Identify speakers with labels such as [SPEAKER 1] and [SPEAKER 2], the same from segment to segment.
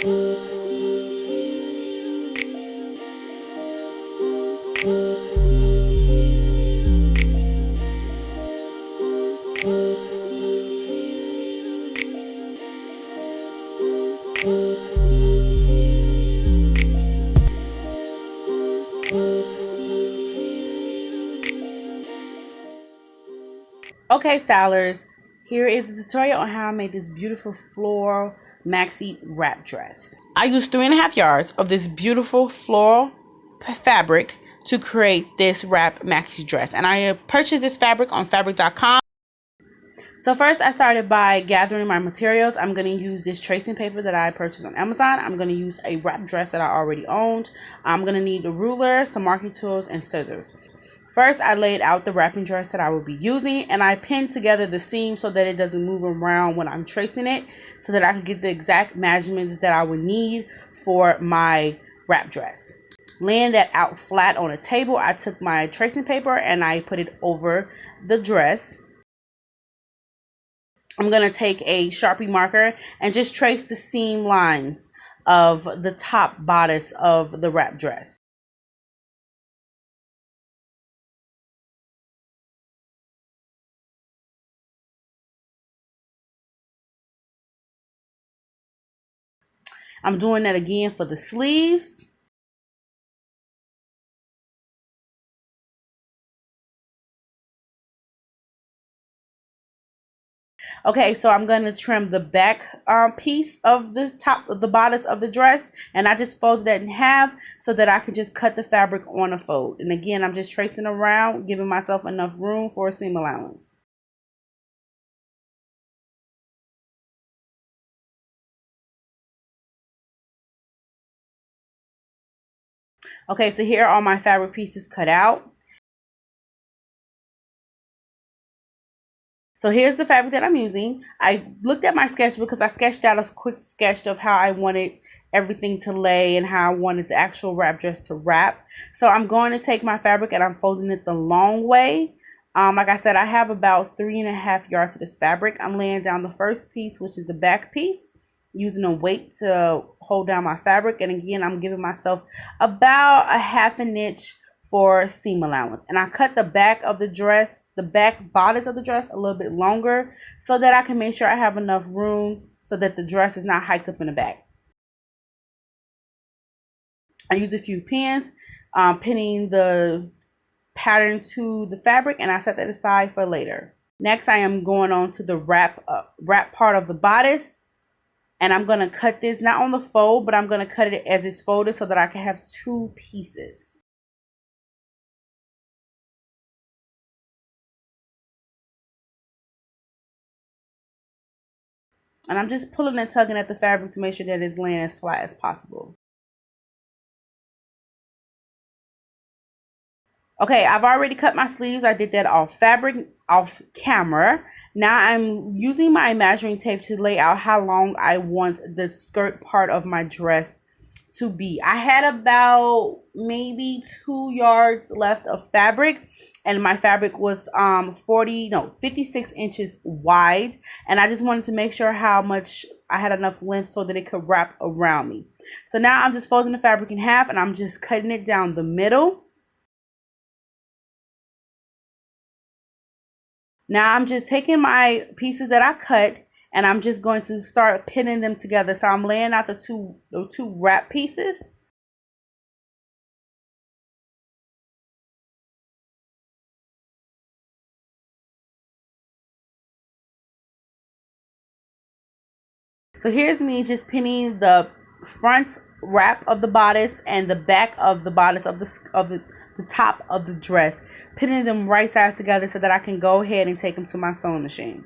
[SPEAKER 1] Okay, stylers, here is the tutorial on how I made this beautiful floral maxi wrap dress. I used 3.5 yards of this beautiful floral fabric to create this wrap maxi dress, and I purchased this fabric on fabric.com. So first I started by gathering my materials. I'm going to use this tracing paper that I purchased on Amazon. I'm going to use a wrap dress that I already owned. I'm going to need a ruler, some marking tools, and scissors. First, I laid out the wrapping dress that I will be using, and I pinned together the seam so that it doesn't move around when I'm tracing it, so that I can get the exact measurements that I would need for my wrap dress. Laying that out flat on a table, I took my tracing paper and I put it over the dress. I'm going to take a Sharpie marker and just trace the seam lines of the top bodice of the wrap dress. I'm doing that again for the sleeves. Okay, so I'm going to trim the back piece of the top of the bodice of the dress, and I just folded that in half so that I can just cut the fabric on a fold. And again, I'm just tracing around, giving myself enough room for a seam allowance. Okay, so here are all my fabric pieces cut out. So here's the fabric that I'm using. I looked at my sketch because I sketched out a quick sketch of how I wanted everything to lay and how I wanted the actual wrap dress to wrap. So I'm going to take my fabric and I'm folding it the long way. Like I said, I have about 3.5 yards of this fabric. I'm laying down the first piece, which is the back piece, using a weight to hold down my fabric. And again, I'm giving myself about a 1/2 inch for seam allowance. And I cut the back of the dress, the back bodice of the dress, a little bit longer so that I can make sure I have enough room so that the dress is not hiked up in the back. I use a few pins, pinning the pattern to the fabric, and I set that aside for later. Next, I am going on to the wrap part of the bodice, and I'm going to cut this not on the fold, but I'm going to cut it as it's folded so that I can have two pieces. And I'm just pulling and tugging at the fabric to make sure that it's laying as flat as possible. Okay, I've already cut my sleeves. I did that off camera. Now I'm using my measuring tape to lay out how long I want the skirt part of my dress to be. I had about maybe 2 yards left of fabric, and my fabric was 56 inches wide, and I just wanted to make sure how much I had enough length so that it could wrap around me. So now I'm just folding the fabric in half and I'm just cutting it down the middle. Now I'm just taking my pieces that I cut and I'm just going to start pinning them together. So I'm laying out the two wrap pieces. So here's me just pinning the front wrap of the bodice and the back of the bodice of the top of the dress, pinning them right sides together so that I can go ahead and take them to my sewing machine.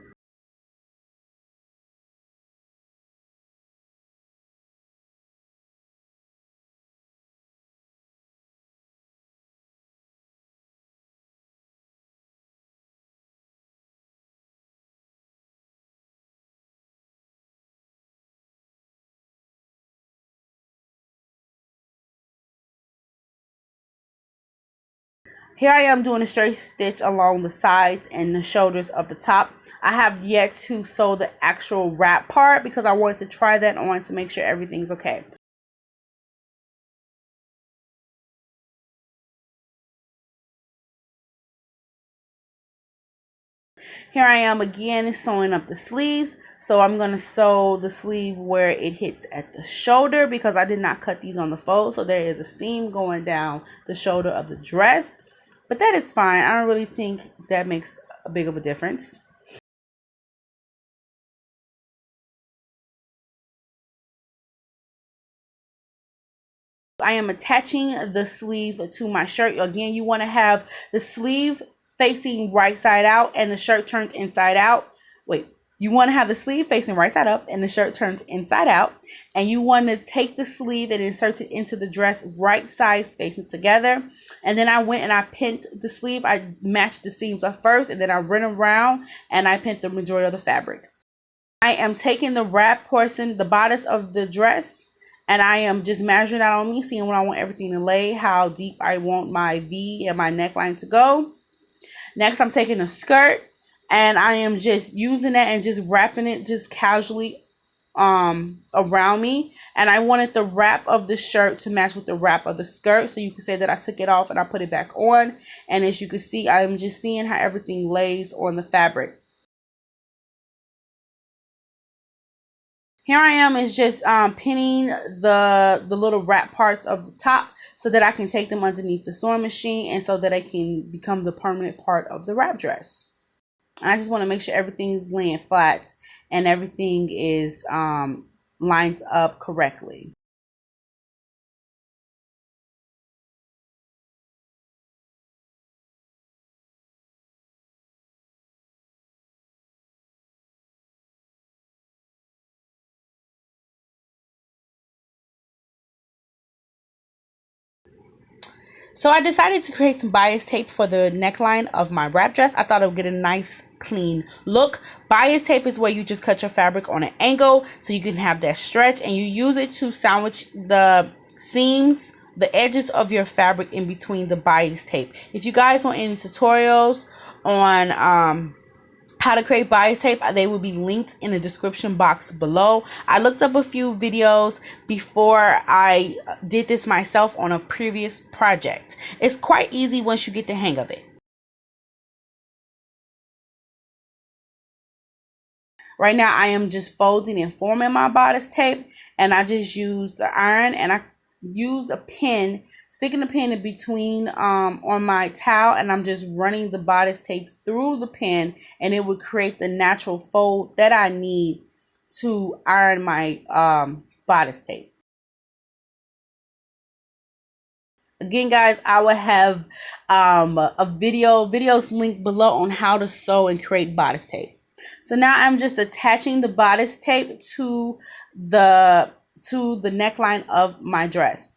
[SPEAKER 1] Here I am doing a straight stitch along the sides and the shoulders of the top. I have yet to sew the actual wrap part because I wanted to try that on to make sure everything's okay. Here I am again sewing up the sleeves. So I'm going to sew the sleeve where it hits at the shoulder because I did not cut these on the fold. So there is a seam going down the shoulder of the dress. But that is fine. I don't really think that makes a big of a difference. I am attaching the sleeve to my shirt. Again, you want to have the sleeve facing right side out and the shirt turned inside out. Wait, you want to have the sleeve facing right side up and the shirt turned inside out. And you want to take the sleeve and insert it into the dress right sides facing together. And then I went and I pinned the sleeve. I matched the seams up first and then I ran around and I pinned the majority of the fabric. I am taking the wrap portion, the bodice of the dress, and I am just measuring out on me, seeing what I want everything to lay, how deep I want my V and my neckline to go. Next, I'm taking a skirt, and I am just using that and just wrapping it just casually around me. And I wanted the wrap of the shirt to match with the wrap of the skirt, so you can say that I took it off and I put it back on. And as you can see, I'm just seeing how everything lays on the fabric. Here I am is just pinning the little wrap parts of the top so that I can take them underneath the sewing machine and so that they can become the permanent part of the wrap dress. I just want to make sure everything's laying flat and everything is lined up correctly. So I decided to create some bias tape for the neckline of my wrap dress. I thought it would get a nice clean look. Bias tape is where you just cut your fabric on an angle so you can have that stretch, and you use it to sandwich the seams, the edges of your fabric in between the bias tape. If you guys want any tutorials on how to create bias tape, they will be linked in the description box below. I looked up a few videos before I did this myself on a previous project. It's quite easy once you get the hang of it. Right now I am just folding and forming my bodice tape, and I just used the iron and I used a pin, sticking the pin in between on my towel, and I'm just running the bodice tape through the pin, and it would create the natural fold that I need to iron my bodice tape. Again, guys, I will have videos linked below on how to sew and create bodice tape. So now I'm just attaching the bodice tape to the neckline of my dress.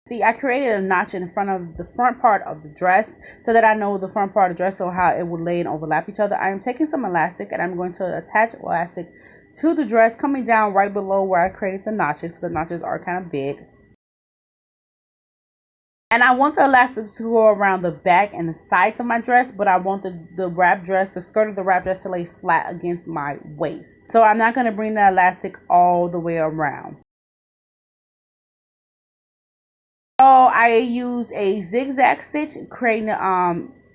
[SPEAKER 1] See, I created a notch in front of the front part of the dress so that I know the front part of the dress, so how it would lay and overlap each other. I am taking some elastic and I'm going to attach elastic to the dress, coming down right below where I created the notches, because the notches are kind of big. And I want the elastic to go around the back and the sides of my dress, but I want the wrap dress, the skirt of the wrap dress, to lay flat against my waist. So I'm not going to bring the elastic all the way around. So I used a zigzag stitch, creating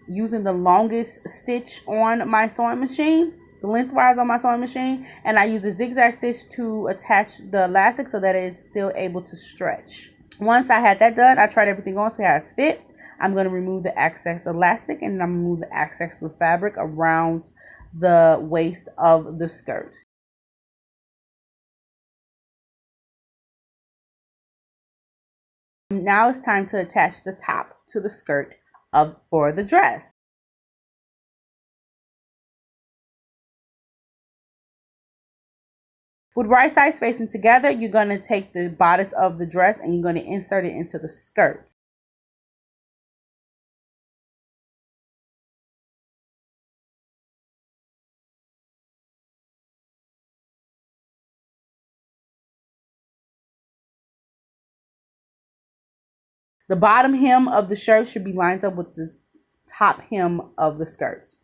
[SPEAKER 1] using the longest stitch on my sewing machine, the lengthwise on my sewing machine, and I used a zigzag stitch to attach the elastic so that it's still able to stretch. Once I had that done, I tried everything on, see how it's fit. I'm going to remove the excess elastic, and I'm going to remove the excess with fabric around the waist of the skirt. Now it's time to attach the top to the skirt for the dress. With right sides facing together, you're going to take the bodice of the dress and you're going to insert it into the skirt. The bottom hem of the shirt should be lined up with the top hem of the skirts.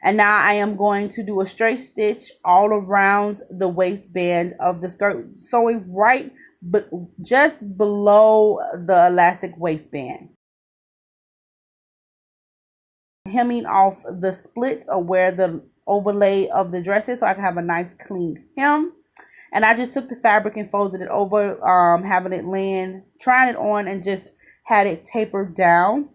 [SPEAKER 1] And now I am going to do a straight stitch all around the waistband of the skirt, sewing right but just below the elastic waistband. Hemming off the splits or where the overlay of the dress is so I can have a nice clean hem. And I just took the fabric and folded it over, having it land, trying it on, and just had it tapered down.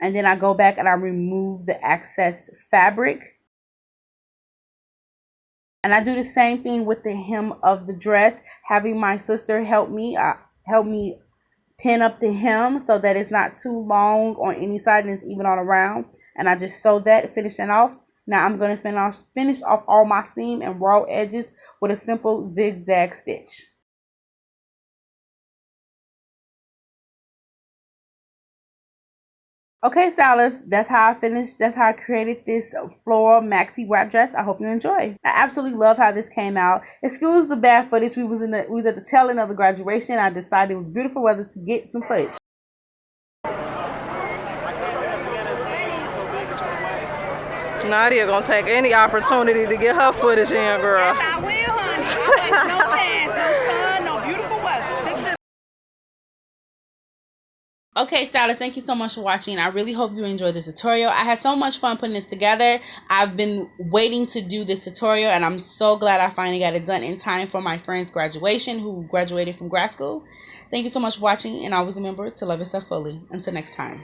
[SPEAKER 1] And then I go back and I remove the excess fabric. And I do the same thing with the hem of the dress, having my sister help me pin up the hem so that it's not too long on any side and it's even all around. And I just sew that, finishing off. Now I'm going to finish off all my seam and raw edges with a simple zigzag stitch. Okay, stylists, that's how I created this floral maxi wrap dress. I hope you enjoy. I absolutely love how this came out. Excuse the bad footage. We was at the tail end of the graduation. I decided it was beautiful weather to get some footage.
[SPEAKER 2] Nadia gonna take any opportunity to get her footage in, girl.
[SPEAKER 3] Yes, I will, honey. I no chance, no sun, no beautiful weather.
[SPEAKER 1] Okay, stylists, thank you so much for watching. I really hope you enjoyed this tutorial. I had so much fun putting this together. I've been waiting to do this tutorial, and I'm so glad I finally got it done in time for my friend's graduation who graduated from grad school. Thank you so much for watching, and always remember to love yourself fully. Until next time.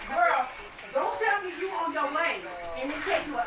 [SPEAKER 1] Girl, don't tell me you on your lane. Can we take you an